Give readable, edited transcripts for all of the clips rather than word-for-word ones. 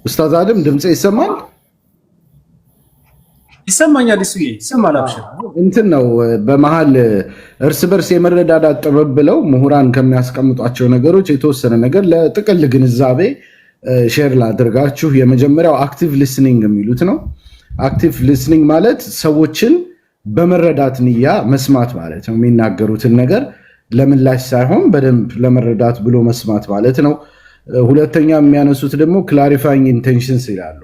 ኡስታዝ አደም ድምጽ ይሰማል? ይሰማኛል። እሱ ይሰማል። አብሽር እንትን ነው በመሃል እርስ በርስ የመረዳዳት ጥበብ ብለው ምሁራን ከሚያስቀምጧቸው ነገሮች የተወሰነ ነገር ለጥቅል ግንዛቤ ሼር ላድርጋችሁ። የመጀመሪያው አክቲቭ ሊስኒንግ የሚሉት ነው። አክቲቭ ሊስኒንግ ማለት ሰዎችን በመረዳት ንያ መስማት ማለት ነው። የሚናገሩትን ነገር ለምላሽ ሳይሆን በደንብ ለመረዳት ብሎ መስማት ማለት ነው። ሁለተኛ የሚያነሱት ደግሞ ክላሪፋይንግ ኢንቴንሽንስ ይላሉ።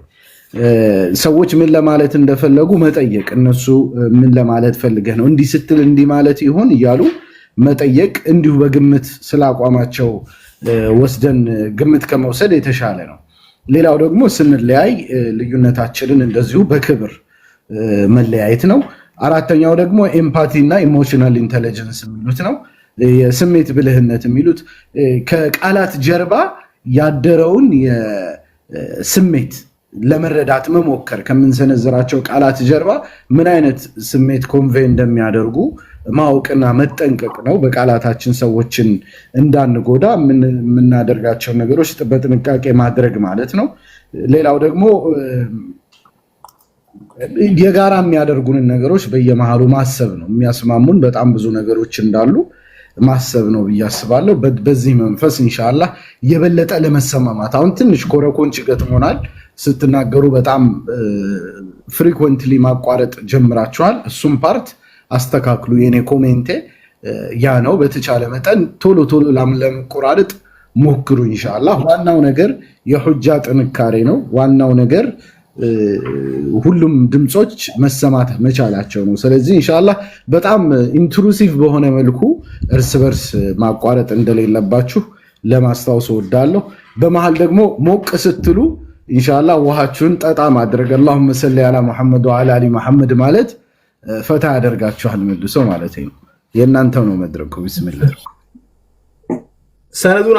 ሰዎች ምን ለማለት እንደፈለጉ መጠየቅ፣ እነሱ ምን ለማለት ፈልገህ ነው እንዲህ ስትል እንዲህ ማለት ይሆን እያሉ መጠየቅ፣ እንዲሁ በግምት ስላቋማቸው ወስደን ግምት ከመውሰድ የተሻለ ነው። ሌላው ደግሞ ስንለያይ ልዩነታችንን እንደዚሁ በክብር መለያየት ነው። አራተኛው ደግሞ ኤምፓቲ እና ኢሞሽናል ኢንተለጀንስ የሚሉት ነው። የስሜት ብልህነት የሚሉት ከቃላት ጀርባ ያደረውን የስሜት ለመረዳት መሞከር፣ ከምንሰነዝራቸው ቃላት ጀርባ ምን አይነት ስሜት ኮንቬይ እንደሚያደርጉ ማወቅና መጠንቀቅ ነው። በቃላታችን ሰዎችን እንዳንጎዳ የምናደርጋቸው ነገሮች በጥንቃቄ ማድረግ ማለት ነው። ሌላው ደግሞ የጋራ የሚያደርጉንን ነገሮች በየመሃሉ ማሰብ ነው። የሚያስማሙን በጣም ብዙ ነገሮች እንዳሉ ማሰብ ነው ብዬ አስባለሁ። በዚህ መንፈስ ኢንሻአላህ የበለጠ ለመሰማማት አሁን ትንሽ ኮረኮንች ገጥሞናል። ስትናገሩ በጣም ፍሪኩዌንትሊ ማቋረጥ ጀምራችኋል። እሱም ፓርት አስተካክሉ። የኔ ኮሜንቴ ያ ነው። በተቻለ መጠን ቶሎ ቶሎ ለመቆራረጥ ሞክሩ ኢንሻአላህ። ዋናው ነገር የሁጃ ጥንካሬ ነው። ዋናው ነገር ሁሉም ድምጾች መሰማት መቻላቸው ነው። ስለዚህ ኢንሻአላህ በጣም ኢንትሩሲቭ በሆነ መልኩ እርስ በርስ ማቋረጥ እንደሌለባችሁ ለማስታወስ እወዳለሁ። በመሃል ደግሞ ሞቅ ስትሉ ኢንሻአላህ ውሃችሁን ጠጣ ማድረግ አላሁመ ሰሊ ዐላ ሙሐመድ ወዐላ አሊ ሙሐመድ ማለት ፈታ ያደርጋችኋል መልሶ ማለት ነው። የእናንተው ነው መድረኩ። ቢስሚላህ ሰነዱን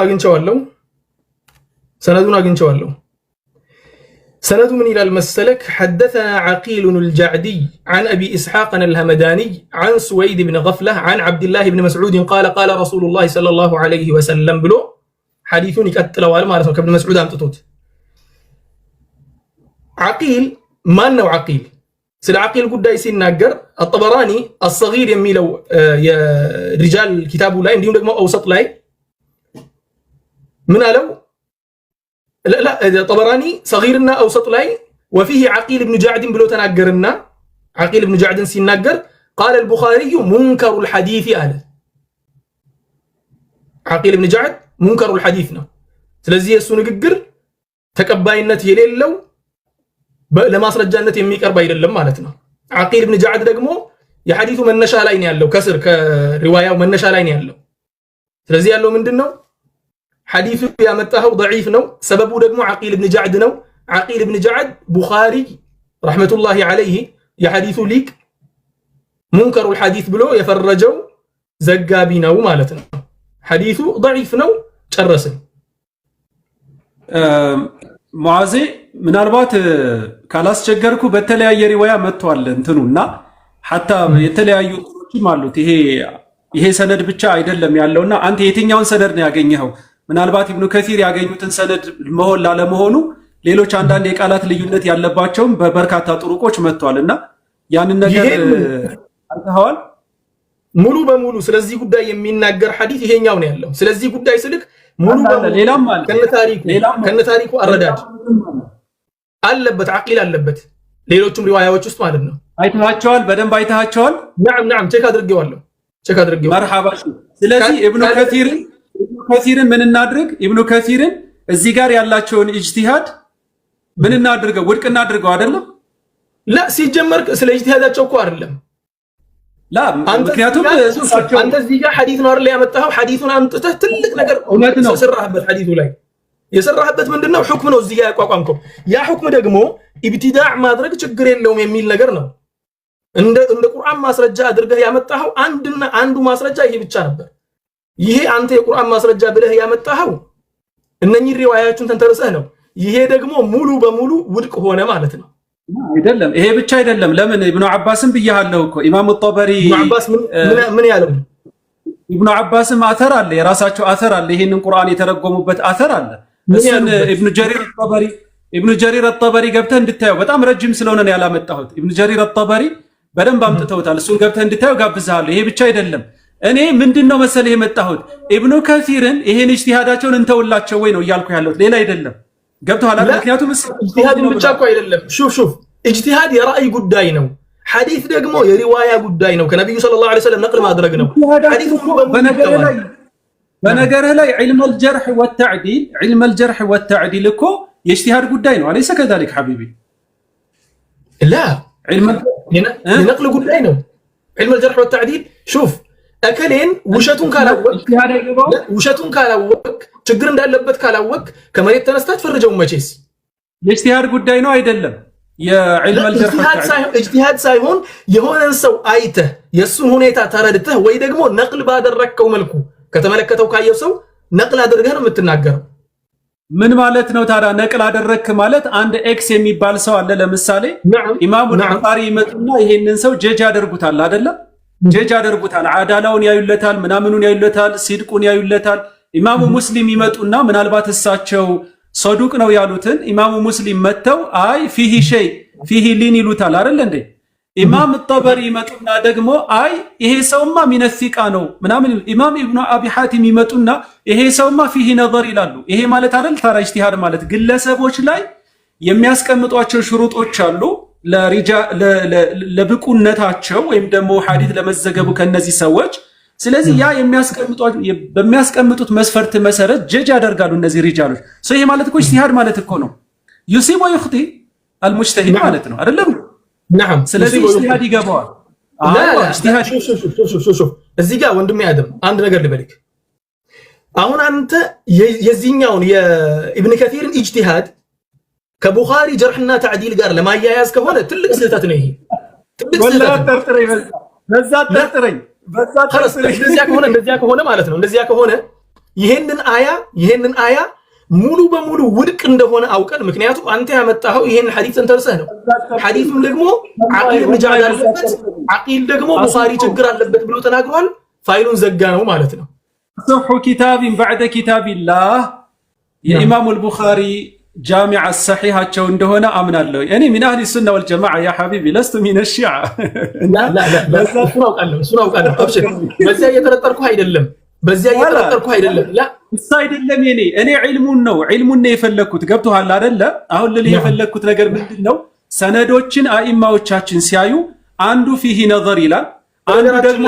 አግኝቼዋለሁ። سند من إلى المسلك حدثنا عقيل الجعدي عن أبي إسحاق الهمداني عن سويد بن غفلة عن عبد الله بن مسعود قال قال رسول الله صلى الله عليه وسلم بلو حديثني كتلوا على ما رسول ابن مسعود أمتتوت عقيل ما أنه عقيل سل عقيل قد يسين ناقر الطبراني الصغير يميلو يا رجال كتابه لا يمديون لكم أوسط لا من ألو لا طبراني صغيرنا أوسط لاي وفيه عقيل بن جعد بلو تناقرنا عقيل بن جعد سيناقر قال البخاري منكر الحديث أهلا عقيل بن جعد منكر الحديثنا سلزي السنة قر تكباينت يليلو لما سرجانت يميك أربعين لما مالتنا عقيل بن جعد رقمو يحديث من نشا لاين يالو كسر كرواية ومن نشا لاين يالو سلزي يالو من دنو حديث يا متاهو ضعيف نو سببه دقمو عقيل بن جعد نو عقيل بن جعد بخاري رحمة الله عليه يا حديث ليك منكر الحديث بلو يفرجو زقابي نو مالتنا حديثه ضعيف نو شرسن معاذ من أربعة كلاس شجركو بتلاقي رواية متوال انتنونا حتى يتلاقي مالو ይሄ ሰነድ ብቻ አይደለም ያለውና አንተ የትኛውን ሰነድ ነው ያገኘኸው? ምናልባት ኢብኑ ከሲር ያገኙትን ሰነድ መሆን ላለመሆኑ ሌሎች አንዳንድ የቃላት ልዩነት ያለባቸውም በበርካታ ጥሩቆች መጥቷልና ያንን ነገር አይተኸዋል? ሙሉ በሙሉ ስለዚህ ጉዳይ የሚናገር ሐዲስ ይሄኛው ነው ያለው። ስለዚህ ጉዳይ ስልክ ሙሉ በሙሉ ሌላም አለ ከነታሪኩ አረዳድ አለበት፣ አቂል አለበት። ሌሎችም ሪዋያዎች ውስጥ ማለት ነው። አይተሃቸዋል? በደንብ አይተሃቸዋል? نعم ቼክ አድርጌዋለሁ። መርሐባ። ስለዚህ ኢብኑ ከሲርን ምን እናድርግ? ኢብኑ ከሲርን እዚህ ጋር ያላቸውን ኢጅቲሃድ ምን እናድርገው? ውድቅ እናድርገው አይደለም? ላ ሲጀመር ስለ ኢጅቲሃዳቸው እኮ አይደለም። ላ ምክንያቱም አንተ እዚህ ጋር ሐዲስ ነው አይደል ያመጣኸው? ሐዲሱን አምጥተህ ትልቅ ነገር ሰራህበት። ሐዲሱ ላይ የሰራህበት ምንድነው? ሁክም ነው እዚህ ጋር ያቋቋምከው። ያ ሁክም ደግሞ ኢብቲዳዕ ማድረግ ችግር የለውም የሚል ነገር ነው። እንደ ቁርአን ማስረጃ አድርገህ ያመጣኸው አንዱ ማስረጃ ይሄ ብቻ ነበር። ይሄ አንተ የቁርአን ማስረጃ ብለህ ያመጣኸው እነኚህ ሪዋያዎችን ተንተርሰህ ነው። ይሄ ደግሞ ሙሉ በሙሉ ውድቅ ሆነ ማለት ነው። አይደለም፣ ይሄ ብቻ አይደለም። ለምን ኢብኑ አባስም ብያለሁ እኮ ኢማሙ ጦበሪ ኢብኑ አባስ ምን ያለው? ኢብኑ አባስም አተር አለ፣ የራሳቸው አተር አለ። ይሄንን ቁርአን የተረጎሙበት አተር አለ። እሱን ኢብኑ ጀሪር ጦበሪ ኢብኑ ጀሪር አጠበሪ ገብተህ እንድታየው በጣም ረጅም ስለሆነ ነው ያላመጣሁት። ኢብኑ ጀሪር አጠበሪ በደንብ አምጥተውታል። እሱን ገብተህ እንድታየው ጋብዝሃለሁ። ይሄ ብቻ አይደለም። እኔ ምንድነው መሰለህ የመጣሁት ኢብኑ ከሲርን ይሄን ኢጅቲሃዳቸውን እንተውላቸው ወይ ነው እያልኩ ያለሁት፣ ሌላ አይደለም። ገብቶሃል አይደል? ምክንያቱም ኢጅቲሃድ ብቻ እኮ አይደለም። ሹፍ ኢጅቲሃድ የራእይ ጉዳይ ነው። ሐዲስ ደግሞ የሪዋያ ጉዳይ ነው። ከነብዩ ሰለላሁ ዐለይሂ ወሰለም ነቅል ማድረግ ነው። ሐዲስ በነገርህ ላይ ዒልመል ጀርሕ ወተዕዲል እኮ የኢጅቲሃድ ጉዳይ ነው። አለይሰ ከዛሊክ ሐቢቢ? ላ የነቅል ጉዳይ ነው። ዒልመል ጀርሕ ወተዕዲል ሹፍ እከሌን ውሸቱን ካላወቅ ችግር እንዳለበት ካላወቅ ከመሬት ተነስታ ትፈርጀው። መቼስ የኢጅቲሃድ ጉዳይ ነው አይደለም? የዒልመል ጀርሕ ኢጅቲሃድ ሳይሆን የሆነን ሰው አይተህ የእሱን ሁኔታ ተረድተህ ወይ ደግሞ ነቅል ባደረግከው መልኩ ከተመለከተው ካየው ሰው ነቅል አድርገህ ነው የምትናገረው። ምን ማለት ነው ታዲያ? ነቅል አደረግክ ማለት አንድ ኤክስ የሚባል ሰው አለ። ለምሳሌ ኢማሙ ቡኻሪ ይመጡና ይሄንን ሰው ጀጅ ያደርጉታል አይደለም? ጀጅ ያደርጉታል። አዳላውን ያዩለታል፣ ምናምኑን ያዩለታል፣ ሲድቁን ያዩለታል። ኢማሙ ሙስሊም ይመጡና ምናልባት እሳቸው ሰዱቅ ነው ያሉትን ኢማሙ ሙስሊም መተው አይ ፊሂ ሸይ ፊሂ ሊን ይሉታል አይደል እንዴ? ኢማም ጠበሪ ይመጡና ደግሞ አይ ይሄ ሰውማ ሚነሲቃ ነው ምናምን። ኢማም ኢብኑ አቢ ሐቲም ይመጡና ይሄ ሰውማ ፊሂ ነዘር ይላሉ። ይሄ ማለት አይደል ታራ ኢጅቲሃድ ማለት ግለሰቦች ላይ የሚያስቀምጧቸው ሽሩጦች አሉ ለብቁነታቸው ወይም ደግሞ ሐዲስ ለመዘገቡ ከነዚህ ሰዎች። ስለዚህ ያ በሚያስቀምጡት መስፈርት መሰረት ጀጅ ያደርጋሉ እነዚህ ሪጃሎች። ይሄ ማለት እኮ ኢጅቲሃድ ማለት እኮ ነው። ዩሲብ ወይኽቲ አልሙጅተሂድ ማለት ነው አይደለም? ነዓም። ስለዚህ ኢጅቲሃድ ይገባዋል። እዚህ ጋር ወንድሜ አደም አንድ ነገር ልበልክ። አሁን አንተ የዚህኛውን የኢብን ከሲርን ኢጅቲሃድ ከቡኻሪ ጀርሕና ተዕዲል ጋር ለማያያዝ ከሆነ ትልቅ ስህተት ነው። ይሄ ትልቅ ስህተት እንደዚያ ከሆነ ማለት ነው። እንደዚያ ከሆነ ይሄንን አያ ሙሉ በሙሉ ውድቅ እንደሆነ አውቀን፣ ምክንያቱም አንተ ያመጣኸው ይሄን ሐዲስ ተንተርሰህ ነው። ሐዲስም ደግሞ ዓቂል ብን ጃዕድ አለበት፣ ዓቂል ደግሞ ቡኻሪ ችግር አለበት ብሎ ተናግሯል። ፋይሉን ዘጋ ነው ማለት ነው። ሶሑ ኪታቢን በዕደ ኪታቢላህ የኢማሙ አልቡኻሪ ጃሚዓ ሰሒሃቸው እንደሆነ አምናለሁ። እኔ ሚን አህሊ ሱና ወልጀማዓ ያ ሐቢቢ ለስቱ ሚነ ሺዓ። እሱን አውቃለሁ። አብሽር፣ በዚያ እየጠረጠርኩህ አይደለም። እሱ አይደለም እኔ ዒልሙን ነው የፈለግኩት። ገብቶሃል አይደለ? አሁን ልልህ የፈለግኩት ነገር ምንድን ነው? ሰነዶችን አኢማዎቻችን ሲያዩ አንዱ ፊሂ ነዘር ይላል፣ አንዱ ደግሞ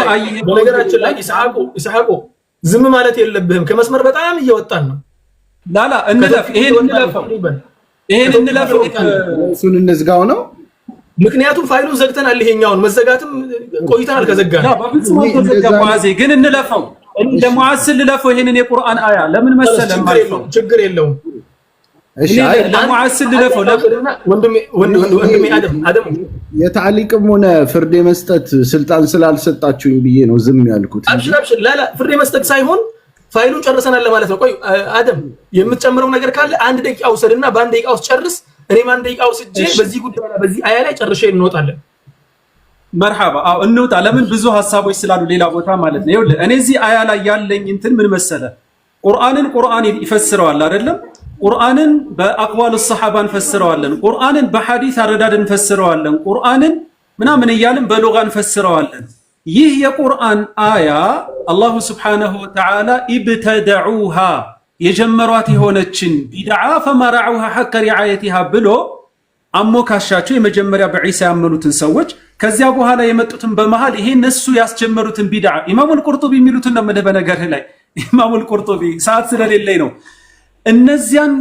በነገራችን ላይ ኢስሐቁ ዝም ማለት የለብህም። ከመስመር በጣም እየወጣን ነው። ላላ እንለፍ፣ ይሄን እንለፈው፣ እሱን እንዝጋው ነው። ምክንያቱም ፋይሉን ዘግተናል። ይሄኛውን መዘጋትም ቆይተናል ከዘጋን። በፍጹም አልተዘጋም። ግን እንለፈው፣ እንደ ሙዓስል ልለፈው። ይሄንን የቁርአን አያ ለምን መሰለ ማለት ነው። ችግር የለውም። እሺ ለሙዓስል ልለፈው። ወንድሜ አደም የታሊቅም ሆነ ፍርድ መስጠት ስልጣን ስላልሰጣችሁኝ ብዬ ነው ዝም ያልኩት። አብሽር ላላ ፍርድ መስጠት ሳይሆን ፋይሉን ጨርሰናል ለማለት ነው። ቆይ አደም የምትጨምረው ነገር ካለ አንድ ደቂቃ ውሰድና በአንድ ደቂቃ ውስጥ ጨርስ። እኔም አንድ ደቂቃ ወስጄ በዚህ ጉዳይ በዚህ አያ ላይ ጨርሼ እንወጣለን። መርሐባ። አዎ እንውጣ። ለምን ብዙ ሐሳቦች ስላሉ ሌላ ቦታ ማለት ነው። ይኸውልህ እኔ እዚህ አያ ላይ ያለኝ እንትን ምን መሰለ፣ ቁርአን ይፈስረዋል አይደለም? ቁርአንን በአቅዋሉ ሰሐባ እንፈስረዋለን፣ ቁርአንን በሐዲስ አረዳድ እንፈስረዋለን፣ ቁርአንን ምናምን እያልን በሉጋ እንፈስረዋለን። ይህ የቁርአን አያ አላሁ ስብሓነሁ ወተዓላ ኢብተደዑሃ የጀመሯት የሆነችን ቢድዓ ፈመራዑሃ ሐቀ ሪዓየቲሃ ብሎ አሞካሻቸው የመጀመሪያ በዒሳ ያመኑትን ሰዎች ከዚያ በኋላ የመጡትን በመሃል ይሄ እነሱ ያስጀመሩትን ቢድዓ ኢማሙል ቁርጡቢ የሚሉትን ነው። በነገርህ ላይ ኢማሙል ቁርጡቢ ሰዓት ስለሌለኝ ነው። እነዚያን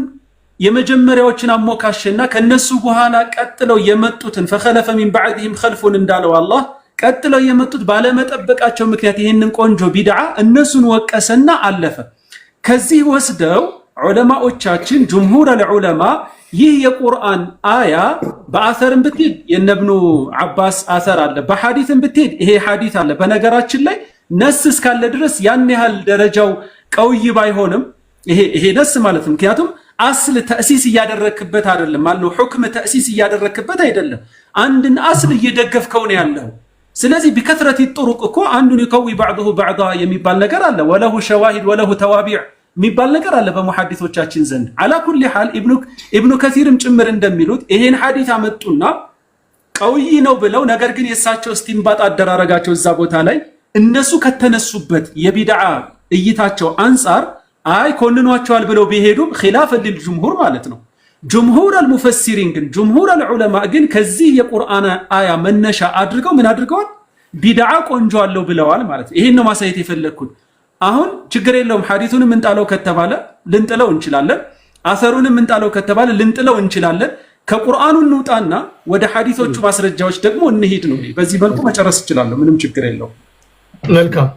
የመጀመሪያዎችን አሞካሽና ከነሱ በኋላ ቀጥለው የመጡትን ፈኸለፈ ሚን ባዕድህም ኸልፉን እንዳለው አላህ ቀጥለው የመጡት ባለመጠበቃቸው ምክንያት ይህንን ቆንጆ ቢድዓ እነሱን ወቀሰና አለፈ። ከዚህ ወስደው ዑለማዎቻችን ጅምሁር አልዑለማ ይህ የቁርአን አያ በአሰርም ብትሄድ የነብኑ አባስ አሰር አለ፣ በሐዲስም ብትሄድ ይሄ ሐዲስ አለ። በነገራችን ላይ ነስ እስካለ ድረስ ያን ያህል ደረጃው ቀውይ ባይሆንም ይሄ ነስ ማለት ነው። ምክንያቱም አስል ተእሲስ እያደረክበት አይደለም ማለት ነው። ሁክም ተእሲስ እያደረክበት አይደለም፣ አንድን አስል እየደገፍከው ነው ያለው። ስለዚህ ቢከትረት ጥሩቅ እኮ አንዱን ይከዊ بعضه بعضا የሚባል ነገር አለ። ወለሁ ሸዋሂድ ወለሁ ተዋቢዕ የሚባል ነገር አለ በሙሐዲሶቻችን ዘንድ። አላ ኩሊ ሐል ኢብኑ ከሲርም ጭምር እንደሚሉት ይሄን ሐዲስ አመጡና ቀውይ ነው ብለው ነገር ግን የሳቸው እስቲንባጥ አደራረጋቸው እዛ ቦታ ላይ እነሱ ከተነሱበት የቢድዓ እይታቸው አንፃር አይ ኮንኗቸዋል ብለው ቢሄዱም ኺላፍ ለልጅምሁር ማለት ነው። ጅምሁር አልሙፈሲሪን ግን ጅምሁር አልዑለማ ግን ከዚህ የቁርአን አያ መነሻ አድርገው ምን አድርገዋል? ቢድዓ ቆንጆ አለው ብለዋል ማለት ነው። ይሄን ነው ማሳየት የፈለኩት። አሁን ችግር የለውም ሐዲሱንም እንጣለው ከተባለ ልንጥለው እንችላለን፣ አሰሩንም እንጣለው ከተባለ ልንጥለው እንችላለን። ከቁርአኑ እንውጣና ወደ ሐዲሶቹ ማስረጃዎች ደግሞ እንሂድ ነው። በዚህ መልኩ መጨረስ እችላለሁ፣ ምንም ችግር የለውም። መልካም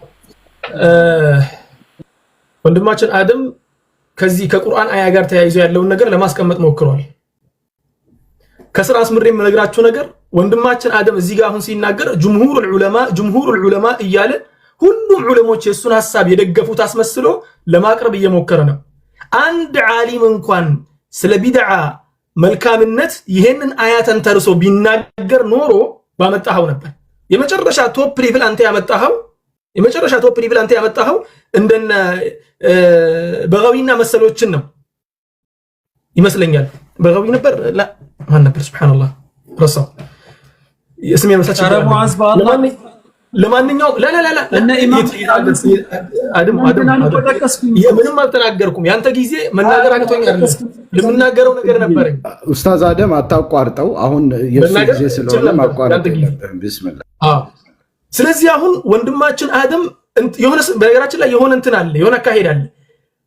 ወንድማችን አደም ከዚህ ከቁርአን አያ ጋር ተያይዞ ያለውን ነገር ለማስቀመጥ ሞክሯል። ከስራ አስምሬ የምነግራችሁ ነገር ወንድማችን አደም እዚህ ጋር አሁን ሲናገር ጅምሁሩል ዑለማ እያለ ሁሉም ዑለሞች የሱን ሐሳብ የደገፉት አስመስሎ ለማቅረብ እየሞከረ ነው። አንድ ዓሊም እንኳን ስለ ቢድዓ መልካምነት ይሄንን አያተን ተርሶ ቢናገር ኖሮ ባመጣው ነበር። የመጨረሻ ቶፕ ሌቭል አንተ ያመጣው እንደነ በጋዊና መሰሎችን ነው ይመስለኛል። በጋዊ ነበር ላ ማን ነበር? ሱብሃንአላህ ረሳው እስሜ መሳች። ለማንኛውም ላ እነ ኢማም አደም ምንም አልተናገርኩም። ያንተ ጊዜ መናገር አቅቶኝ አይደለም፣ ለምናገረው ነገር ነበረኝ። ኡስታዝ አደም አታቋርጠው። አሁን የሱ ጊዜ ስለሆነ ማቋረጥ የለብህም። ቢስሚላህ። ስለዚህ አሁን ወንድማችን አደም የሆነ በነገራችን ላይ የሆነ እንትን አለ፣ የሆነ አካሄድ አለ።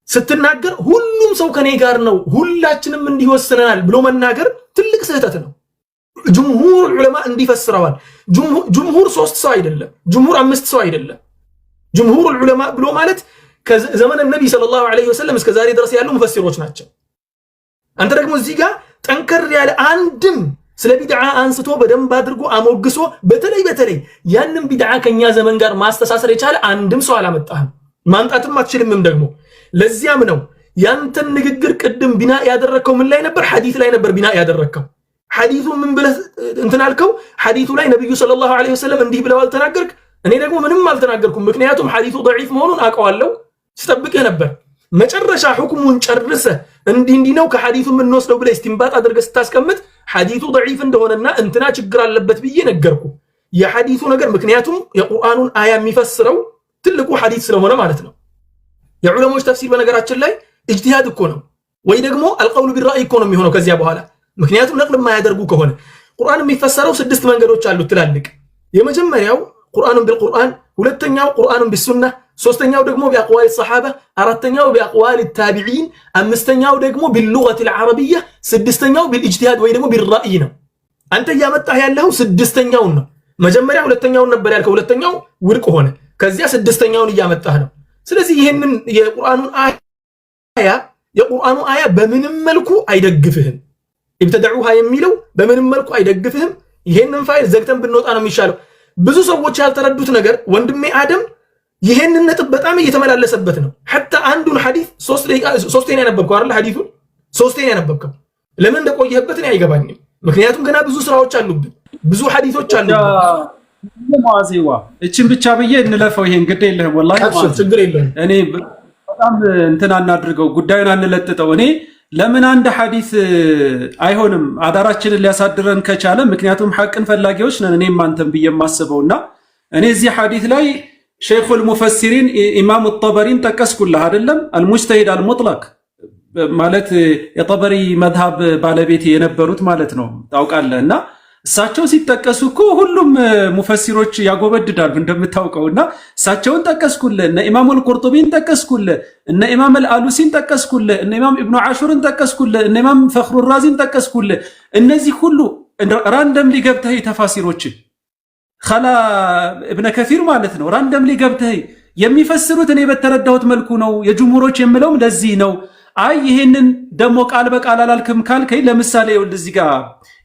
ስትናገር ሁሉም ሰው ከኔ ጋር ነው ሁላችንም እንዲወስነናል ብሎ መናገር ትልቅ ስህተት ነው። ጅምሁር ዑለማ እንዲፈስረዋል። ጅምሁር 3 ሰው አይደለም፣ ጅምሁር 5 ሰው አይደለም። ጅምሁር ዑለማ ብሎ ማለት ከዘመነ ነብይ ሰለላሁ ዐለይሂ ወሰለም እስከ ዛሬ ድረስ ያሉ ሙፈሲሮች ናቸው። አንተ ደግሞ እዚህ ጋር ጠንከር ያለ አንድም ስለ ቢድዓ አንስቶ በደንብ አድርጎ አሞግሶ በተለይ ያንን ቢድዓ ከኛ ዘመን ጋር ማስተሳሰር የቻለ አንድም ሰው አላመጣህም፣ ማምጣትም አትችልምም ደግሞ። ለዚያም ነው ያንተን ንግግር ቅድም ቢና ያደረከው ምን ላይ ነበር? ሐዲስ ላይ ነበር ቢና ያደረከው። ሐዲሱ ምን ብለህ እንትን አልከው? ሐዲሱ ላይ ነብዩ ሰለላሁ ዐለይሂ ወሰለም እንዲህ ብለዋል ተናገርክ። እኔ ደግሞ ምንም አልተናገርኩም፣ ምክንያቱም ሐዲሱ ضعيف መሆኑን አውቀዋለሁ፣ ስጠብቅህ ነበር። መጨረሻ ሁክሙን ጨርሰህ እንዲህ ነው ከሐዲሱ ምን ወስደው ብለህ እስቲንባጥ አድርገህ ስታስቀምጥ ሐዲሱ ضعيف እንደሆነና እንትና ችግር አለበት ብዬ ነገርኩ። የሐዲሱ ነገር ምክንያቱም የቁርአኑን አያ የሚፈስረው ትልቁ ሐዲስ ስለሆነ ማለት ነው። የዑለሞች ተፍሲር በነገራችን ላይ ኢጅቲሃድ እኮ ነው፣ ወይ ደግሞ አልቀውሉ ቢራእይ እኮ ነው የሚሆነው ከዚያ በኋላ። ምክንያቱም ነቅል የማያደርጉ ከሆነ ቁርአን የሚፈሰረው 6 መንገዶች አሉት ትላልቅ። የመጀመሪያው ቁርአኑን ቢልቁርአን፣ ሁለተኛው ቁርአኑን ቢሱና፣ ሶስተኛው ደግሞ ቢአቅዋል ሰሃባ፣ አራተኛው ቢአቅዋል ታቢዒን፣ አምስተኛው ደግሞ ቢልሉገት አልዓረቢያ፣ ስድስተኛው ቢልኢጅቲሃድ ወይ ደግሞ ቢራእይ ነው። አንተ ያመጣህ ያለው ስድስተኛውን ነው። መጀመሪያ ሁለተኛውን ነበር ያልከው፣ ሁለተኛው ውድቅ ሆነ። ከዚያ ስድስተኛውን እያመጣህ ነው። ስለዚህ ይሄንን የቁርአኑ አያ በምንም መልኩ አይደግፍህም። ኢብተደዑሃ የሚለው በምንም መልኩ አይደግፍህም። ይሄንን ፋይል ዘግተን ብንወጣ ነው የሚሻለው። ብዙ ሰዎች ያልተረዱት ነገር ወንድሜ አደም ይሄንን ነጥብ በጣም እየተመላለሰበት ነው። ሐታ አንዱን ሐዲስ 3 ነው ያነበብከው አይደል? ሐዲሱን 3 ነው ያነበብከው። ለምን እንደቆየህበት እኔ አይገባኝም። ምክንያቱም ገና ብዙ ስራዎች አሉብን፣ ብዙ ሐዲሶች አሉብን። ሙአዚዋ እቺን ብቻ ብዬ እንለፈው። ይሄን ግድ የለህም ወላሂ ችግር የለውም። እኔ በጣም እንትን አናድርገው፣ ጉዳዩን አንለጥጠው። እኔ ለምን አንድ ሐዲስ አይሆንም አዳራችንን ሊያሳድረን ከቻለ፣ ምክንያቱም ሐቅን ፈላጊዎች ነን እኔም አንተም ብዬ የማስበውና እኔ እዚህ ሐዲስ ላይ ሸይኹል ሙፈሲሪን ኢማሙ ጠበሪን ጠቀስኩልህ አይደለም? አልሙጅተሂድ አልሙጥለቅ ማለት የጠበሪ መዝሃብ ባለቤት የነበሩት ማለት ነው ታውቃለህ። እና እሳቸው ሲጠቀሱ እኮ ሁሉም ሙፈሲሮች ያጎበድዳሉ እንደምታውቀውና እሳቸውን ጠቀስኩልህ፣ እነ ኢማሙ አልቁርጡቢን ጠቀስኩልህ፣ እነ ኢማም አልአሉሲን ጠቀስኩልህ፣ እነ ኢማም ኢብኑ ዓሹርን ጠቀስኩልህ፣ እነ ኢማም ፈኽሩ ራዚን ጠቀስኩልህ። እነዚህ ሁሉ ራንደምሊ ገብተህ ተፋሲሮችን ኸላ እብነ ከሲር ማለት ነው ራንደምሊ ገብተህ የሚፈስሩት እኔ በተረዳሁት መልኩ ነው። የጅምሁሮች የምለውም ለዚህ ነው። አይ ይሄንን ደሞ ቃል በቃል አላልክም ካልከኝ ለምሳሌ እዚህ ጋር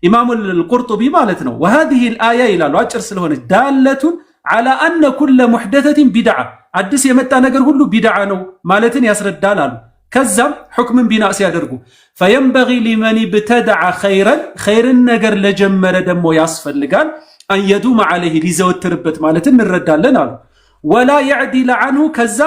ኢማሙ አልቁርጡቢ ማለት ነው وهذه الايه ይላሉ አጭር ስለሆነ ዳለቱን على ان كل محدثه بدعه አዲስ የመጣ ነገር ሁሉ ቢድዓ ነው ማለትን ያስረዳል አሉ። ከዛም ሁክምን ቢናእ ሲያደርጉ فينبغي لمن ابتدع خيرا ነገር ለጀመረ ደሞ ያስፈልጋል ان يدوم عليه ሊዘወትርበት ማለትን እንረዳለን አሉ። ولا يعدل عنه ከዛ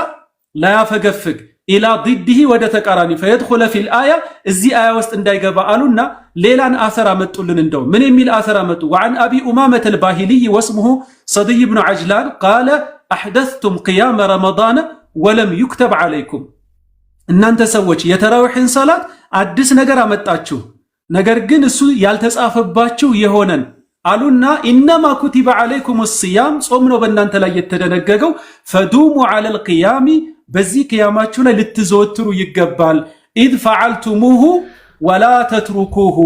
لا يفገፍግ ኢላ ضده ወደ ተቃራኒ فيدخل في الآية እዚህ አያ ውስጥ እንዳይገባ አሉና ሌላን አሰር አመጡልን። እንደው ምን የሚል አሰር አመጡ? وعن أبي أمامة الباهلي واسمه صدي بن عجلان قال أحدثتم قيام رمضان ولم يكتب عليكم እናንተ ሰዎች የተራዊህን ሰላት አዲስ ነገር አመጣችሁ፣ ነገር ግን እሱ ያልተጻፈባችሁ የሆነን አሉና ኢነማ ኩቲበ ዓለይኩም ሲያም ጾም ነው በእናንተ ላይ የተደነገገው። ፈዱሙ ዐለል ቂያሚ በዚህ ቅያማችሁ ላይ ልትዘወትሩ ይገባል። ኢዝ ፈዐልቱሙሁ ወላ ተትሩኩሁ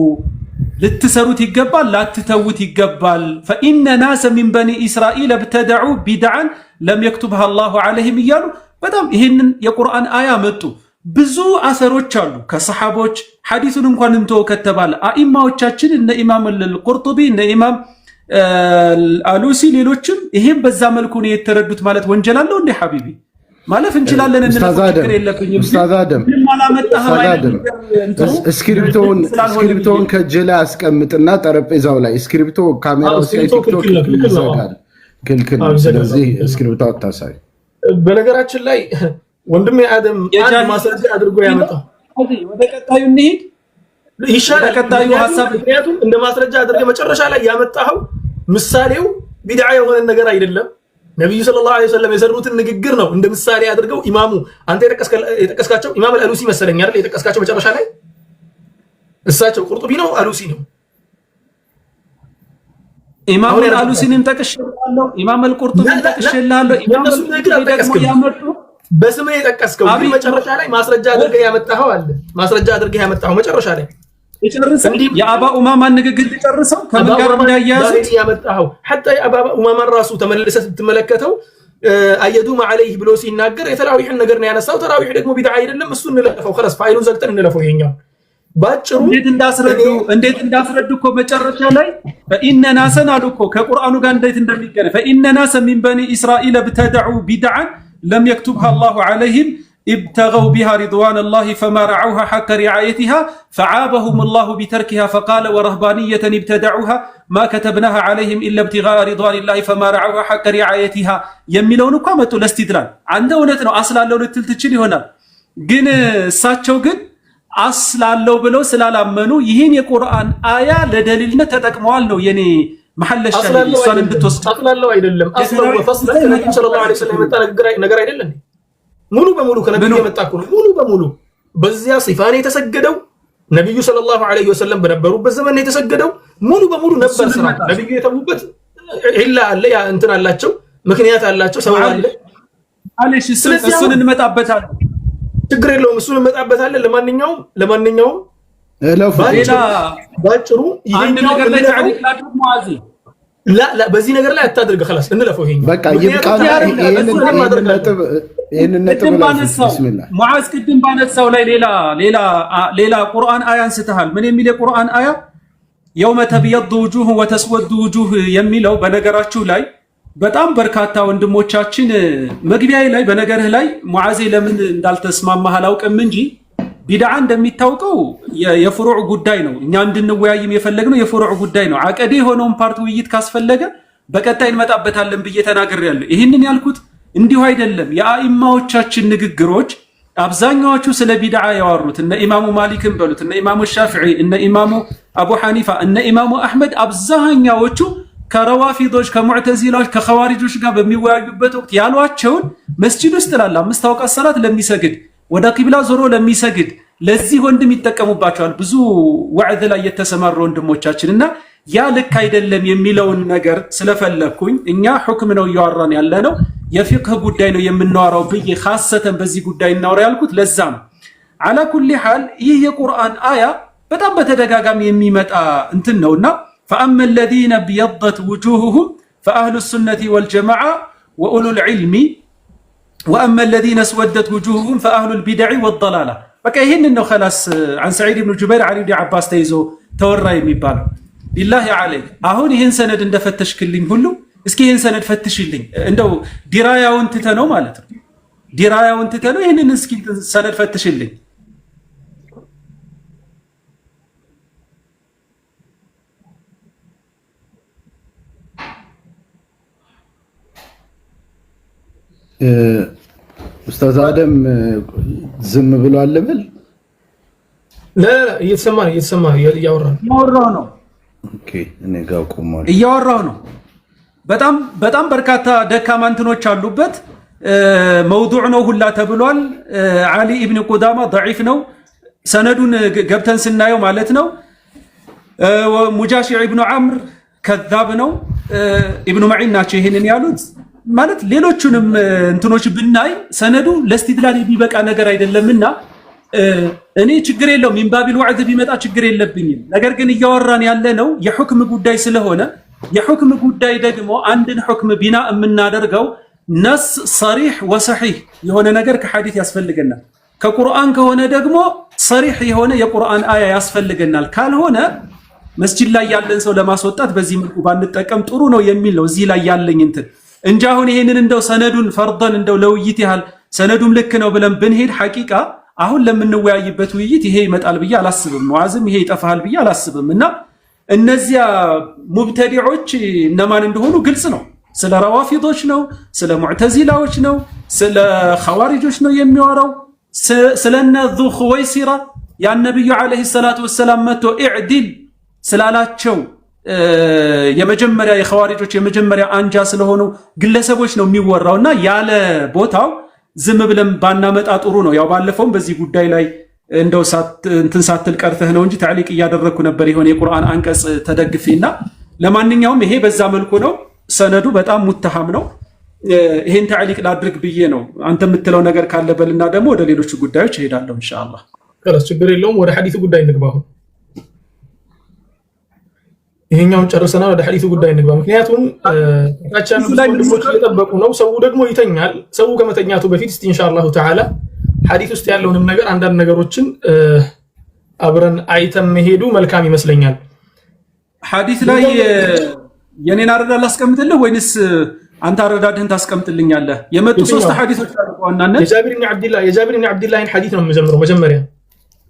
ልትሰሩት ይገባል፣ ላትተውት ይገባል። ፈኢነ ናሰ ሚን በኒ እስራኤል እብተደዑ ቢድዓን ለም የክቱብሃ አላሁ ዐለይሂም እያሉ በጣም ይህንን የቁርአን አያ መጡ። ብዙ አሰሮች አሉ ከሰሓቦች። ሐዲሱን እንኳን እንተው ከተባለ አኢማዎቻችን እነ ኢማም አልቁርጡቢ እነ ኢማም አሉሲ ሌሎችም ይሄን በዛ መልኩ ነው የተረዱት። ማለት ወንጀል አለው እንዴ ሐቢቢ? ማለፍ እንችላለን እንነግር የለብኝም። ኡስታዝ አደም እስክሪፕቶን ከጀላ አስቀምጥና ጠረጴዛው ላይ እስክሪፕቶ ካሜራው ቲክቶክ ይዘጋል፣ ክልክል። ስለዚህ እስክሪፕቶ አታሳይ። በነገራችን ላይ ወንድሜ አደም አንድ ማስረጃ አድርጎ ያመጣው ወደ ቀጣዩ እንሂድ ይሻላል። ቀጣዩ ሐሳብ ምክንያቱም እንደ ማስረጃ አድርገ መጨረሻ ላይ ያመጣው ምሳሌው ቢድዓ የሆነ ነገር አይደለም። ነብዩ ሰለላሁ ዐለይሂ ወሰለም የሰሩትን ንግግር ነው እንደ ምሳሌ አድርገው ኢማሙ አንተ የጠቀስካቸው ኢማም አልአሉሲ መሰለኝ አይደል? የጠቀስካቸው መጨረሻ ላይ እሳቸው ቁርጡቢ ነው አሉሲ ነው? ኢማም አልአሉሲንም ጠቅሼልሃለሁ፣ ኢማም አልቁርጡቢን ጠቅሼልሃለሁ። ኢማም አልቁርጡቢ ደግሞ ያመጡ በስም የጠቀስከው ግን መጨረሻ ላይ ማስረጃ አድርገህ ያመጣኸው አለ። ማስረጃ አድርገህ ያመጣኸው መጨረሻ ላይ ይጨርሰው የአባ ኡማማን ንግግር ሊጨርሰው ከምን ጋር እንዳያያዙት ያመጣኸው حتى የአባ ኡማማን ራሱ ተመልሰህ ስትመለከተው አየዱም عليه ብሎ ሲናገር የተራዊህን ነገር ነው ያነሳው። ተራዊህ ደግሞ ቢድዓ አይደለም፣ እሱ እንለፈው خلاص ፋይሉን ዘግተን እንለፈው። ይሄኛው ባጭሩ እንዴት እንዳስረዱ እኮ መጨረሻ ላይ فإن ناسا አሉ እኮ ከቁርአኑ ጋር እንዴት እንደሚገናኝ فإن ناسا من بني إسرائيل ابتدعوا بدعا لم يكتبها الله عليهم ابتغوا بها رضوان الله فما رعوها حق رعايتها فعابهم الله بتركها فقال ورهبانية ابتدعوها ما كتبناها عليهم إلا ابتغاء رضوان الله فما رعوها حق رعايتها የሚለውን እኮ መጡ ለስትድላል። አንተ እውነት ነው አስላለው ልትል ትችል ይሆናል፣ ግን እሳቸው ግን አስላለው ብለው ስላላመኑ ይህን የቁርአን አያ ለደሊልነት ተጠቅመዋል ነው የኔ መሐለሻ እሷን እንድትወስድ። አስላለው አይደለም አስላው ወፈስለ ነብዩ ሰለላሁ ዐለይሂ ወሰለም የመጣ ነገር አይደለም። ሙሉ በሙሉ ከነብዩ የመጣ እኮ ነው። ሙሉ በሙሉ በዚያ ሲፋን የተሰገደው ነብዩ ሰለላሁ ዐለይሂ ወሰለም በነበሩበት ዘመን የተሰገደው ሙሉ በሙሉ ነበር። ስራ ነብዩ የተቡበት ኢላ አለ ያ እንትን አላቸው፣ ምክንያት አላቸው፣ ሰው አለ አለሽ። እሱን እንመጣበታለን፣ ችግር የለውም፣ እሱን እንመጣበታለን። ለማንኛውም ባጭሩ አንድ ነገር ላይ ታሪክ ላድርግ ሙአዚ ላ በዚህ ነገር ላይ አታድርግ خلاص እንለፈው። ይሄን በቃ ይብቃና ይሄንን ነጥብ ቢስሚላህ ሙአዝ ቅድም ባነሳው ላይ ሌላ ቁርአን አያ አንስተሃል። ምን የሚል የቁርአን አያ? የውመ ተብየዱ ውጁህ ወተስወዱ ውጁህ የሚለው በነገራችሁ ላይ በጣም በርካታ ወንድሞቻችን መግቢያ ላይ በነገርህ ላይ ሙአዚ ለምን እንዳልተስማማህ አላውቅም እንጂ ቢድዓ እንደሚታወቀው የፍሩዕ ጉዳይ ነው። እኛ እንድንወያይም የፈለግነው የፍሩዕ ጉዳይ ነው። አቀዴ የሆነውን ፓርት ውይይት ካስፈለገ በቀጣይ እንመጣበታለን ብዬ ተናግሬያለሁ። ይህንን ያልኩት እንዲሁ አይደለም። የአኢማዎቻችን ንግግሮች አብዛኛዎቹ ስለ ቢድዓ ያወሩት እነ ኢማሙ ማሊክን በሉት እነ ኢማሙ ሻፊዒ እነ ኢማሙ አቡ ሐኒፋ እነ ኢማሙ አሕመድ አብዛኛዎቹ ከረዋፊዶች ከሙዕተዚላዎች ከኸዋሪጆች ጋር በሚወያዩበት ወቅት ያሏቸውን መስጂድ ውስጥ ላለ 5 አውቃት ሰላት ለሚሰግድ ወደ ቂብላ ዞሮ ለሚሰግድ ለዚህ ወንድም ይጠቀሙባቸዋል ብዙ ወዕዝ ላይ የተሰማሩ ወንድሞቻችን። እና ያ ልክ አይደለም የሚለውን ነገር ስለፈለኩኝ እኛ ሁክም ነው እያወራን ያለ ነው፣ የፊቅህ ጉዳይ ነው የምናወራው ብዬ ኻሰተን በዚህ ጉዳይ እናወራ ያልኩት ለዛ ነው። አላ ኩሊ ሐል ይህ የቁርአን አያ በጣም በተደጋጋሚ የሚመጣ እንትን ነውና فأما الذين ابيضت وجوههم فأهل السنة والجماعة وأولو العلم وأما الذين اسودت وجوههم فأهل البدع والضلالة. فكأهن إنه خلاص عن سعيد بن جبير علي بن عباس تيزو تورى يميبال بالله عليك أهون هن سند إن فتش كلين كله اسكي هن سند فتش اللين عنده دراية وانت تنو مالته دراية وانت تنو هن نسكي سند فتش اللين. ኡስታዝ አደም ዝም ብሏል ልበል? እያወራሁ ነው። ኦኬ እኔ ጋር ቆሟል። እያወራሁ ነው። በጣም በርካታ ደካማ እንትኖች አሉበት። መውዱዕ ነው ሁላ ተብሏል። ዓሊ ኢብን ቁዳማ ضعيف ነው። ሰነዱን ገብተን ስናየው ማለት ነው። ሙጃሺዕ ኢብኑ ዐምር ከዛብ ነው። ኢብኑ መዒን ናቸው ይሄንን ያሉት። ማለት ሌሎቹንም እንትኖች ብናይ ሰነዱ ለእስቲድላል የሚበቃ ነገር አይደለምና እኔ ችግር የለውም ሚንባቢል ወዕዝ ቢመጣ ችግር የለብኝም። ነገር ግን እያወራን ያለ ነው የሁክም ጉዳይ ስለሆነ የሁክም ጉዳይ ደግሞ አንድን ሁክም ቢና የምናደርገው ነስ ሰሪሕ ወሰሒሕ የሆነ ነገር ከሐዲስ ያስፈልገናል። ከቁርአን ከሆነ ደግሞ ሰሪሕ የሆነ የቁርአን አያ ያስፈልገናል። ካልሆነ መስጂድ ላይ ያለን ሰው ለማስወጣት በዚህ መልኩ ባንጠቀም ጥሩ ነው የሚል ነው እዚህ ላይ ያለኝ እንትን እንጂ አሁን ይሄንን እንደው ሰነዱን ፈርደን እንደው ለውይይት ያህል ሰነዱም ልክ ነው ብለን ብንሄድ ሐቂቃ አሁን ለምንወያይበት ውይይት ይሄ ይመጣል ብዬ አላስብም። ሙዓዝም ይሄ ይጠፋል ብዬ አላስብም። እና እነዚያ ሙብተዲዖች እነማን እንደሆኑ ግልጽ ነው። ስለ ረዋፊዶች ነው፣ ስለ ሙዕተዚላዎች ነው፣ ስለ ኸዋሪጆች ነው የሚያወራው። ስለነ ዙ ኹወይሲራ ያ ነብዩ አለይሂ ሰላቱ ወሰላም መጥቶ ኢዕዲል ስላላቸው የመጀመሪያ የኸዋሪጆች የመጀመሪያ አንጃ ስለሆኑ ግለሰቦች ነው የሚወራውና ያለ ቦታው ዝም ብለን ባናመጣ ጥሩ ነው። ያው ባለፈውም በዚህ ጉዳይ ላይ እንደው እንትን ሳትል ቀርተህ ነው እንጂ ታዕሊቅ እያደረግኩ ነበር የሆነ የቁርአን አንቀጽ ተደግፌና። ለማንኛውም ይሄ በዛ መልኩ ነው። ሰነዱ በጣም ሙተሃም ነው። ይሄን ታዕሊቅ ላድርግ ብዬ ነው። አንተ የምትለው ነገር ካለ በልና ደግሞ ወደ ሌሎች ጉዳዮች እሄዳለሁ ኢንሻአላህ። ከላስ ችግር የለውም። ወደ ሐዲሱ ጉዳይ እንግባ። ይሄኛውን ጨርሰናል። ወደ ሐዲሱ ጉዳይ እንግባ። ምክንያቱም ታቻኑ ወንድሞች እየጠበቁ ነው። ሰው ደግሞ ይተኛል። ሰው ከመተኛቱ በፊት እስቲ ኢንሻአላሁ ተዓላ ሐዲስ ውስጥ ያለውንም ነገር አንዳንድ ነገሮችን አብረን አይተም መሄዱ መልካም ይመስለኛል። ሐዲስ ላይ የኔን አረዳድ ላስቀምጥልህ ወይንስ አንተ አረዳድህን ታስቀምጥልኛለህ? የመጡ ሶስት ሐዲሶች አሉ። ዋናነት የጃቢር ኢብኑ አብዱላህን ሐዲስ ነው የምጀምረው መጀመሪያ።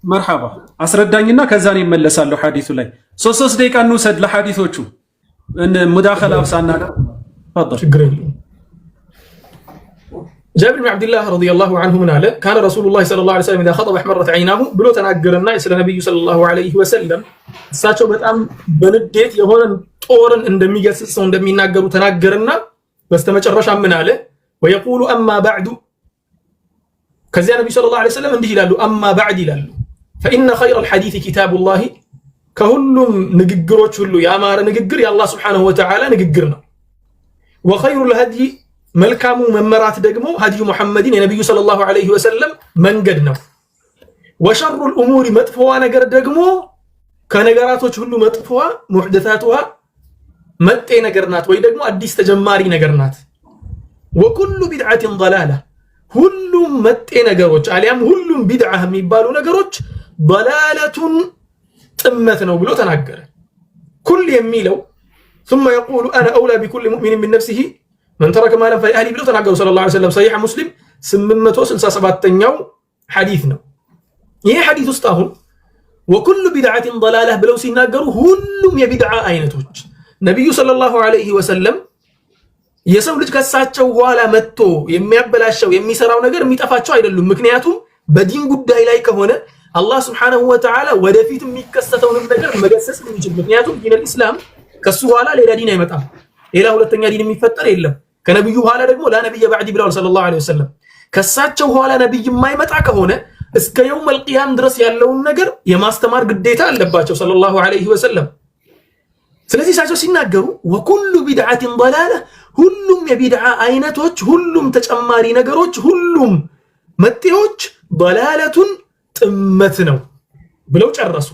መርሐባ አስረዳኝና ከዛ ነው እመለሳለሁ። ሐዲሱ ላይ ሶስት ደቂቃ እንውሰድ ለሐዲሶቹ ሙዳኸላ አብሳና ተፈضل ችግር የለውም። ጃቢር ኢብኑ አብዱላህ ረዲየላሁ ዐንሁ ምን አለ? ካነ ረሱሉላህ ሰለላሁ ዐለይሂ ወሰለም ኢዛ ኸጠበ አሕመረት ዐይናሁ ብሎ ተናገረና ስለ ነብዩ ሰለላሁ ዐለይሂ ወሰለም እሳቸው በጣም በንዴት የሆነ ጦርን እንደሚገስጽ ሰው እንደሚናገሩ ተናገረና በስተመጨረሻ ምን አለ? ወየቁሉ አማ ባዕዱ ከዚያ ነብዩ ሰለላሁ ዐለይሂ ወሰለም እንዲህ ይላሉ፣ አማ ባዕድ ይላሉ። ፈኢነ ኸይረል ሐዲስ ኪታቡላህ ከሁሉም ንግግሮች ሁሉ ያማረ ንግግር የአላህ ሱብሓነሁ ወተዓላ ንግግር ነው። ወኸይሩል ሀድይ መልካሙ መመራት ደግሞ ሀዲዩ ሙሐመድን የነብዩ ሰለላሁ ዐለይሂ ወሰለም መንገድ ነው። ወሸሩል ኡሙሪ መጥፎዋ ነገር ደግሞ ከነገራቶች ሁሉ መጥፎዋ ሙሕደሳቱሃ መጤ ነገር ናት ወይ ደግሞ አዲስ ተጀማሪ ነገር ናት። ወኩሉ ቢድዓቲን ضላላ ሁሉም መጤ ነገሮች አሊያም ሁሉም ቢድዓ የሚባሉ ነገሮች ضላለቱን ጥመት ነው ብሎ ተናገረ። ኩል የሚለው ثم يقول انا اولى بكل مؤمن من نفسه من ترك مالا فلأهله ብሎ ተናገሩ ሰለላሁ ዐለይሂ ወሰለም። ሰሒህ ሙስሊም 867ኛው ሐዲስ ነው። ይሄ ሐዲስ ውስጥ አሁን ወኩሉ ቢድዓቲን ضላላ ብለው ሲናገሩ ሁሉም የቢድዓ አይነቶች ነብዩ ሰለላሁ ዐለይሂ ወሰለም የሰው ልጅ ከሳቸው ኋላ መጥቶ የሚያበላሸው የሚሰራው ነገር የሚጠፋቸው አይደሉም። ምክንያቱም በዲን ጉዳይ ላይ ከሆነ አላህ Subhanahu Wa Ta'ala ወደፊት የሚከሰተውን ነገር መገሰጽ የሚችል ምክንያቱም ዲነል ኢስላም ከሱ ኋላ ሌላ ዲን አይመጣም። ሌላ ሁለተኛ ዲን የሚፈጠር የለም። ከነብዩ ኋላ ደግሞ ላ ነብይ ባዕዲ ብለዋል ሰለላሁ ዐለይሂ ወሰለም። ከሳቸው ኋላ ነብይ የማይመጣ ከሆነ እስከ የውመል ቂያም ድረስ ያለውን ነገር የማስተማር ግዴታ አለባቸው ሰለላሁ ዐለይሂ ወሰለም። ስለዚህ እሳቸው ሲናገሩ ወኩሉ ቢድዓቲን ضላላ ሁሉም የቢድዓ አይነቶች ሁሉም ተጨማሪ ነገሮች ሁሉም መጤዎች ضላለቱን ጥመት ነው ብለው ጨረሱ።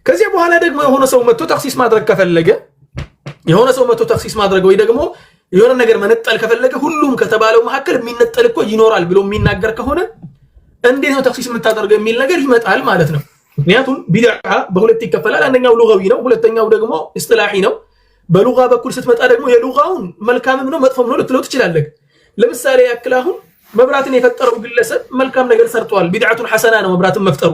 ከዚህ በኋላ ደግሞ የሆነ ሰው መጥቶ ተክሲስ ማድረግ ከፈለገ የሆነ ሰው መጥቶ ተክሲስ ማድረግ ወይ ደግሞ የሆነ ነገር መነጠል ከፈለገ ሁሉም ከተባለው መካከል የሚነጠል እኮ ይኖራል ብሎ የሚናገር ከሆነ እንዴት ነው ተክሲስ የምታደርገው የሚል ነገር ይመጣል ማለት ነው። ምክንያቱም ቢድዓ በሁለት ይከፈላል። አንደኛው ሉጋዊ ነው፣ ሁለተኛው ደግሞ ኢስጢላሂ ነው። በሉጋ በኩል ስትመጣ ደግሞ የሉጋውን መልካምም ነው መጥፎም ነው ልትለው ትችላለህ። ለምሳሌ ያክል አሁን መብራትን የፈጠረው ግለሰብ መልካም ነገር ሰርቷል፣ ቢድዓቱን ሐሰና ነው መብራትን መፍጠሩ።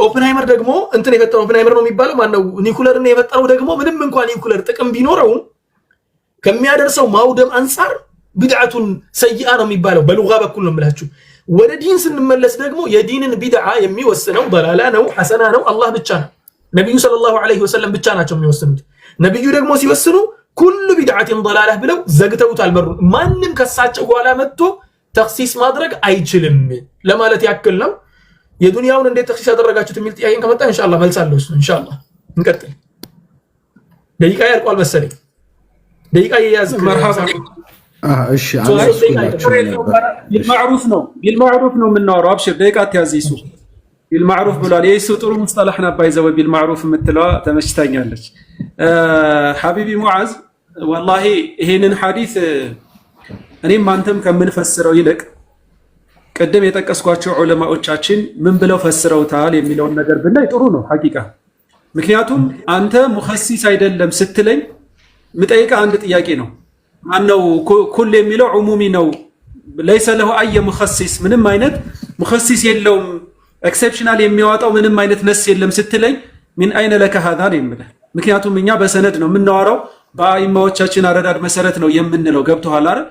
ኦፕንሃይመር ደግሞ እንትን የፈጠረው ኦፕንሃይመር ነው የሚባለው ማነው ኒኩለርን የፈጠረው ደግሞ ምንም እንኳን ኒኩለር ጥቅም ቢኖረው ከሚያደርሰው ማውደም አንፃር ቢድዓቱን ሰይአ ነው የሚባለው በሉጋ በኩል ነው የምላችሁ። ወደ ዲን ስንመለስ ደግሞ የዲንን ቢድዓ የሚወስነው ضላላ ነው ሐሰና ነው አላህ ብቻ ነው። ነብዩ ሰለላሁ ዐለይሂ ወሰለም ብቻ ናቸው የሚወስኑት። ነብዩ ደግሞ ሲወስኑ ኩሉ ቢድዓቲን ضላላህ ብለው ዘግተውታል በሩን። ማንም ከሳቸው በኋላ መጥቶ ተኽሲስ ማድረግ አይችልም ለማለት ያክል ነው። የዱንያውን እንዴት ተኽሲስ ያደረጋችሁት የሚል ጥያቄን ከመጣ ኢንሻአላህ መልሳለሁ። እሱ ኢንሻአላህ እንቀጥል። ደቂቃ ያልቋል መሰለኝ። ደቂቃ የያዝክ መርሐባ። እሺ ቢልማዕሩፍ ነው የምናወራው። አብሽር ደቂቃ አትያዝ። ቢልማዕሩፍ ብሏል። የሱ ጥሩ ሙስጠላህ ናባይዘው ቢልማዕሩፍ የምትለዋ ተመችታኛለች። ሐቢቢ ሙዓዝ ወላሂ ይሄንን ሐዲስ እኔም አንተም ከምንፈስረው ይልቅ ቅድም የጠቀስኳቸው ዑለማዎቻችን ምን ብለው ፈስረውታል የሚለውን ነገር ብናይ ጥሩ ነው ሐቂቃ። ምክንያቱም አንተ ሙኸሲስ አይደለም ስትለኝ ምጠይቀህ አንድ ጥያቄ ነው። ማነው ኩል የሚለው ዑሙሚ ነው። ለይሰ ለሁ አየ ሙኸሲስ ምንም አይነት ሙኸሲስ የለውም፣ ኤክሴፕሽናል የሚያወጣው ምንም አይነት ነስ የለም ስትለኝ ሚን አይነ ለከ ሃዛ ነው የምልህ። ምክንያቱም እኛ በሰነድ ነው የምናወራው፣ በአኢማዎቻችን አረዳድ መሰረት ነው የምንለው። ገብቶሃል አይደል?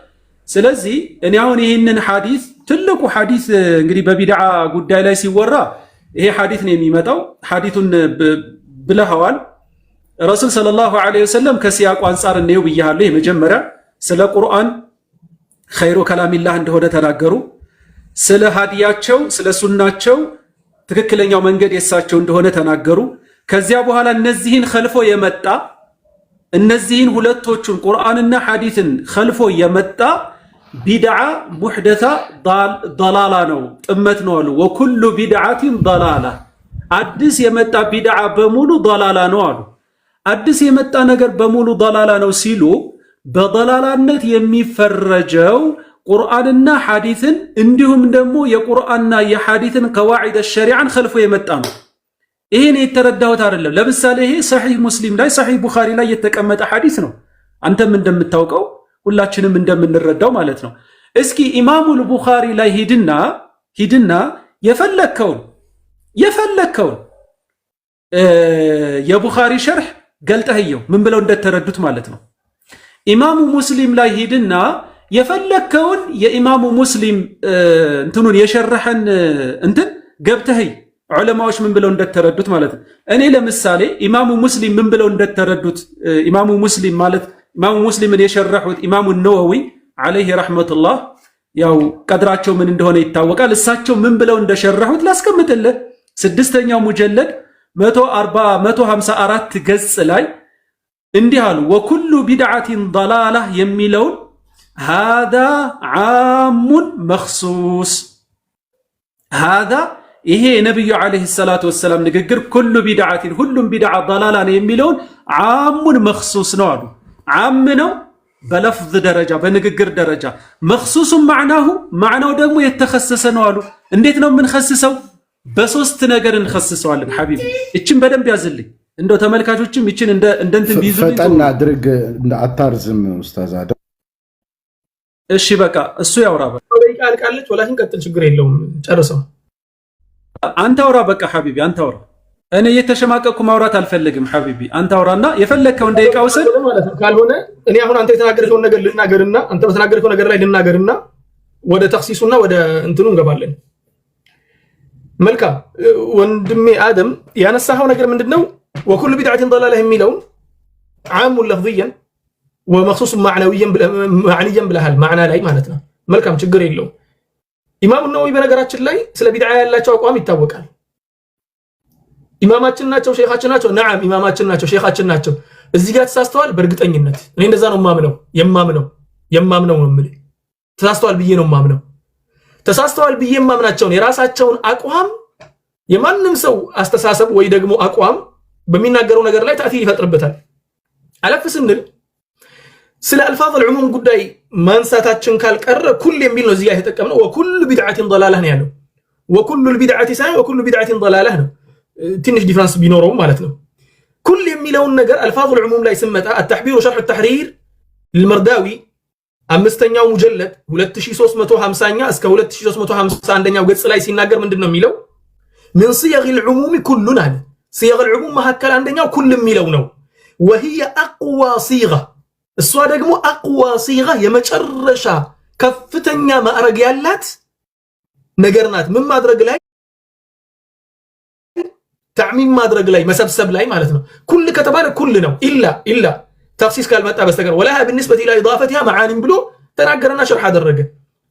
ስለዚህ እኔ አሁን ይህንን ሐዲስ ትልቁ ሐዲስ እንግዲህ በቢድዓ ጉዳይ ላይ ሲወራ ይሄ ሐዲስ ነው የሚመጣው። ሐዲሱን ብለኸዋል። ረሱል ሰለላሁ ዐለይሂ ወሰለም ከሲያቁ አንጻር እንየው ብያለሁ። የመጀመሪያ ስለ ቁርአን ኸይሩ ከላሚላህ እንደሆነ ተናገሩ። ስለ ሀዲያቸው ስለ ሱናቸው ትክክለኛው መንገድ የሳቸው እንደሆነ ተናገሩ። ከዚያ በኋላ እነዚህን ኸልፎ የመጣ እነዚህን ሁለቶቹን ቁርአንና ሐዲስን ኸልፎ የመጣ ቢድዓ ሙሕደታ ضላላ ነው ጥመት ነው አሉ። ወኩሉ ቢድዓቲን ضላላ አዲስ የመጣ ቢድዓ በሙሉ ضላላ ነው አሉ። አዲስ የመጣ ነገር በሙሉ ضላላ ነው ሲሉ በضላላነት የሚፈረጀው ቁርአንና ሐዲስን እንዲሁም ደግሞ የቁርአንና የሐዲስን ቀዋዒድ ሸሪዓን ኸልፎ የመጣ ነው። ይሄን የተረዳሁት አይደለም። ለምሳሌ ይሄ ሰሒህ ሙስሊም ላይ ሰሒህ ቡኻሪ ላይ የተቀመጠ ሐዲስ ነው። አንተም እንደምታውቀው ሁላችንም እንደምንረዳው ማለት ነው። እስኪ ኢማሙል ቡኻሪ ላይ ሂድና የፈለከውን የቡኻሪ ሸርሕ ገልጠህየው ምን ብለው እንደተረዱት ማለት ነው። ኢማሙ ሙስሊም ላይ ሂድና የፈለከውን የኢማሙ ሙስሊም እንትኑን የሸረሐን እንትን ገብተህይ ዑለማዎች ምን ብለው እንደተረዱት ማለት ነው። እኔ ለምሳሌ ኢማሙ ሙስሊም ምን ብለው እንደተረዱት ኢማሙ ሙስሊም ማለት ኢማሙ ሙስሊምን የሸረሑት ኢማሙ ነወዊ ዐለይሂ ረሕመቱላህ ያው ቀድራቸው ምን እንደሆነ ይታወቃል። እሳቸው ምን ብለው እንደሸረሑት ላስቀምጥልህ። 6ኛው ሙጀለድ 154 ገጽ ላይ እንዲህ አሉ። ወኩሉ ቢድዓቲን ضላላህ የሚለውን ሃዛ ዓሙን መኽሱስ ሃዛ ይሄ የነቢዩ ዓለይሂ ሰላቱ ወሰላም ንግግር ኩሉ ቢድዓቲን ሁሉም ቢድዓ ضላላ ነው የሚለውን ዓሙን መኽሱስ ነው አሉ። ዓም ነው በለፍዝ ደረጃ በንግግር ደረጃ፣ መኽሱሱም ማዕናው ደግሞ የተኸሰሰ ነው አሉ። እንዴት ነው የምንኸስሰው? በሶስት ነገር እንኸስሰዋለን። ሐቢቢ እችን በደንብ ያዝልኝ። እንደው ተመልካቾችም ይችን እንደንትን ቢይዙ ፈጠን አድርግ አታርዝም ኡስታዝ አደም። እሺ በቃ እሱ ያውራ። በቃ ደቂቃ አልቃለች። ወላሂን ቀጥል፣ ችግር የለውም ጨርሰው። አንተ አውራ በቃ ሐቢቢ አንተ አውራ። እኔ እየተሸማቀቅኩ ማውራት አልፈልግም። ሐቢቢ አንተ አውራና የፈለከውን ደቂቃ ውሰድ ማለት ነው። ካልሆነ እኔ አሁን አንተ የተናገርከውን ነገር ልናገርና አንተ በተናገርከው ነገር ላይ ልናገርና ወደ ተኽሲሱና ወደ እንትኑ እንገባለን። መልካም ወንድሜ አደም ያነሳኸው ነገር ምንድነው? ወኩሉ ቢድዓቲን ضላላህ የሚለውን ዓሙን ለፍዝያን ወመኽሱሱን ማዕንያን ብለሃል፣ ማዕና ላይ ማለት ነው። መልካም ችግር የለውም። ኢማሙ ነወዊ በነገራችን ላይ ስለ ቢድዓ ያላቸው አቋም ይታወቃል። ኢማማችን ናቸው፣ ሼኻችን ናቸው። ነዓም ኢማማችን ናቸው፣ ሼኻችን ናቸው። እዚህ ጋር ተሳስተዋል በእርግጠኝነት እኔ እንደዛ ነው የማምነው ነው የምልህ። ተሳስተዋል ብዬ ነው የማምነው። ተሳስተዋል ብዬ የማምናቸውን የራሳቸውን አቋም የማንም ሰው አስተሳሰብ ወይ ደግሞ አቋም በሚናገረው ነገር ላይ ተአቲር ይፈጥርበታል። አለፍ ስንል ስለ አልፋዝ العموم ጉዳይ ማንሳታችን ካልቀረ ኩል የሚል ነው እዚህ ጋር የተጠቀምነው። ወኩሉ ቢድዓቲን ضላላህ ነው ያለው። ወኩሉ ቢድዓቲ ሳይሆን ወኩሉ ቢድዓቲን ضላላህ ነው። ትንሽ ዲፍረንስ ቢኖረው ማለት ነው። ኩል የሚለውን ነገር አልፋዝ العموم ላይ ስመጣ التحبير وشرح التحرير للمرداوي 5ኛው ሙጀለድ 2350ኛ እስከ 2351ኛው ገጽ ላይ ሲናገር ምንድነው የሚለው? من صيغ العموم كلنا አለ። صيغ العموم መካከል አንደኛው ኩል የሚለው ነው። وهي اقوى صيغه እሷ ደግሞ አቅዋ ሲጋ የመጨረሻ ከፍተኛ ማዕረግ ያላት ነገር ናት። ምን ማድረግ ላይ ተዕሚም ማድረግ ላይ መሰብሰብ ላይ ማለት ነው። ኩል ከተባለ ኩል ነው ኢላ ተኽሲስ ካልመጣ በስተቀር ወላሃ بالنسبه الى اضافتها معاني ብሎ ተናገረና ሸርሕ አደረገ።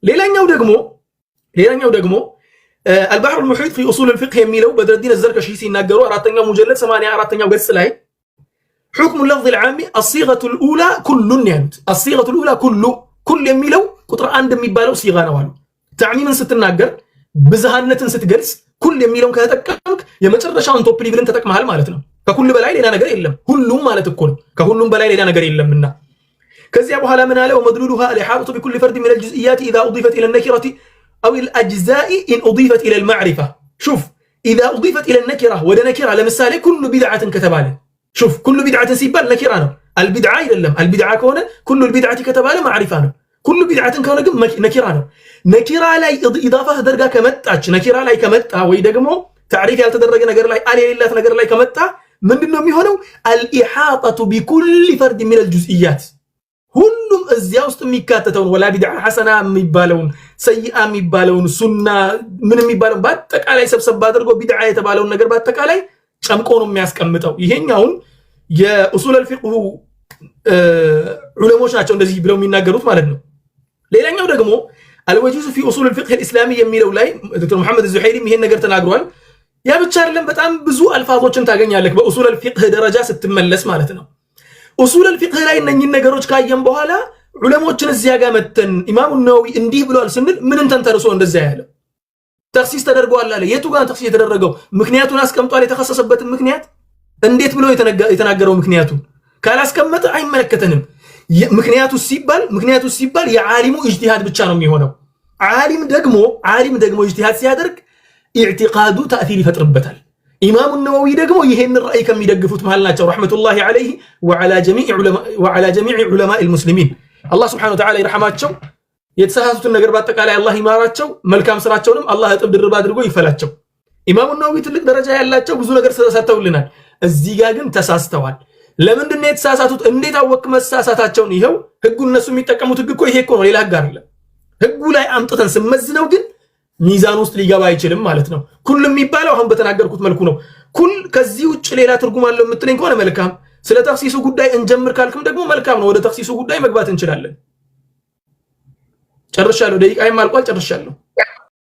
ሌላኛው ደግሞ البحر المحيط في اصول الفقه የሚለው በድረዲን الزركشي ሲናገሩ አራተኛው ሙጀለድ 84ኛው ገጽ ላይ حكم اللفظ العام الصيغه الاولى كل ያሉት الصيغه الاولى كل የሚለው ቁጥር 1 የሚባለው ሲጋ ነው አሉ። ተዕሚምን ስትናገር ብዝሃነትን ስትገልጽ ኩል የሚለውን ከተጠቀምክ የመጨረሻውን ቶፕ ሌቭልን ተጠቅመሃል ማለት ነው። ከኩል በላይ ሌላ ነገር የለም። ሁሉም ማለት እኮ ነው። ከሁሉም በላይ ሌላ ነገር የለምና ከዚያ በኋላ ምን አለ ومدلولها الاحاطه بكل فرد من الجزئيات اذا اضيفت الى النكره او الاجزاء ان اضيفت الى المعرفه. شوف اذا اضيفت الى النكره ወደ ነኪራ ለምሳሌ كل بدعه ከተባለ شوف كل بدعه ሲባል ነኪራ ነው። البدعه አይደለም። البدعه ከሆነ كل البدعه ከተባለ معرفه ነው። كل بدعه ከሆነ ግን ነኪራ ነው። ነኪራ ላይ ኢዳፋ ተደርጋ ከመጣች ነኪራ ላይ ከመጣ ወይ ደግሞ ታሪፍ ያልተደረገ ነገር ላይ አልየሌላት ነገር ላይ ከመጣ ምንድነው የሚሆነው? الإحاطة بكل فرد من الجزئيات ሁሉም እዚያ ውስጥ የሚካተተውን ወላ ቢድዓ ሐሰና የሚባለውን ሰይአ የሚባለውን ሱና ምን የሚባለው በአጠቃላይ ሰብሰብ አድርጎ ቢድዓ የተባለውን ነገር በአጠቃላይ ጨምቆ ነው የሚያስቀምጠው። ይሄኛውን የኡሱል الفقه ዑለሞች ናቸው እንደዚህ ብለው የሚናገሩት ማለት ነው። ሌላኛው ደግሞ الوجوز في اصول الفقه الاسلامي የሚለው ላይ ዶክተር መሐመድ الزحيريም ይሄን ነገር ተናግሯል። ያ ብቻ አይደለም በጣም ብዙ አልፋዞችን ታገኛለህ በኡሱል الفقه ደረጃ ስትመለስ ማለት ነው። ኡሱል الفقه ላይ እነኚህን ነገሮች ካየን በኋላ ዑለሞችን እዚያ ጋር መተን ኢማሙ ነወዊ እንዲህ ብሏል ስንል ምንን ተንተርሶ እንደዛ ያለ ተክሲስ ተደርጓል አለ። የቱ ጋር ተክሲስ የተደረገው? ምክንያቱን አስቀምጧል። የተከሰሰበትን ምክንያት እንዴት ብሎ የተናገረው ምክንያቱን ካላስቀመጠ አይመለከተንም። ምክንያቱ ሲባል የዓሊሙ ኢጅቲሃድ ብቻ ነው የሚሆነው። ዓሊም ደግሞ ኢጅቲሃድ ሲያደርግ ኢዕቲቃዱ ተእሲር ይፈጥርበታል። ኢማሙ ነወዊ ደግሞ ይሄን ራእይ ከሚደግፉት መሃል ናቸው ረሕመቱላሂ ዐለይሂ ወዐላ ጀሚዕ ዑለማኢ ልሙስሊሚን። አላህ ሱብሓነሁ ወተዓላ ይርሐማቸው። የተሳሳቱትን ነገር በአጠቃላይ አላህ ይማራቸው፣ መልካም ስራቸውንም አላህ እጥፍ ድርብ አድርጎ ይፈላቸው። ኢማሙ ነወዊ ትልቅ ደረጃ ያላቸው ብዙ ነገር ተሳስተውልናል። እዚህ ጋር ግን ተሳስተዋል። ለምንድን ነው የተሳሳቱት? እንዴት አወቅ መሳሳታቸውን? ይሄው ህጉ እነሱ የሚጠቀሙት ህግ እኮ ይሄ እኮ ነው፣ ሌላ ህግ አይደለም። ህጉ ላይ አምጥተን ስመዝነው ግን ሚዛን ውስጥ ሊገባ አይችልም ማለት ነው። ኩል የሚባለው አሁን በተናገርኩት መልኩ ነው። ኩል ከዚህ ውጭ ሌላ ትርጉም አለው የምትለኝ ከሆነ መልካም። ስለ ተክሲሱ ጉዳይ እንጀምር ካልክም ደግሞ መልካም ነው። ወደ ተክሲሱ ጉዳይ መግባት እንችላለን። ጨርሻለሁ። ደቂቃዬም አልቋል። ጨርሻለሁ።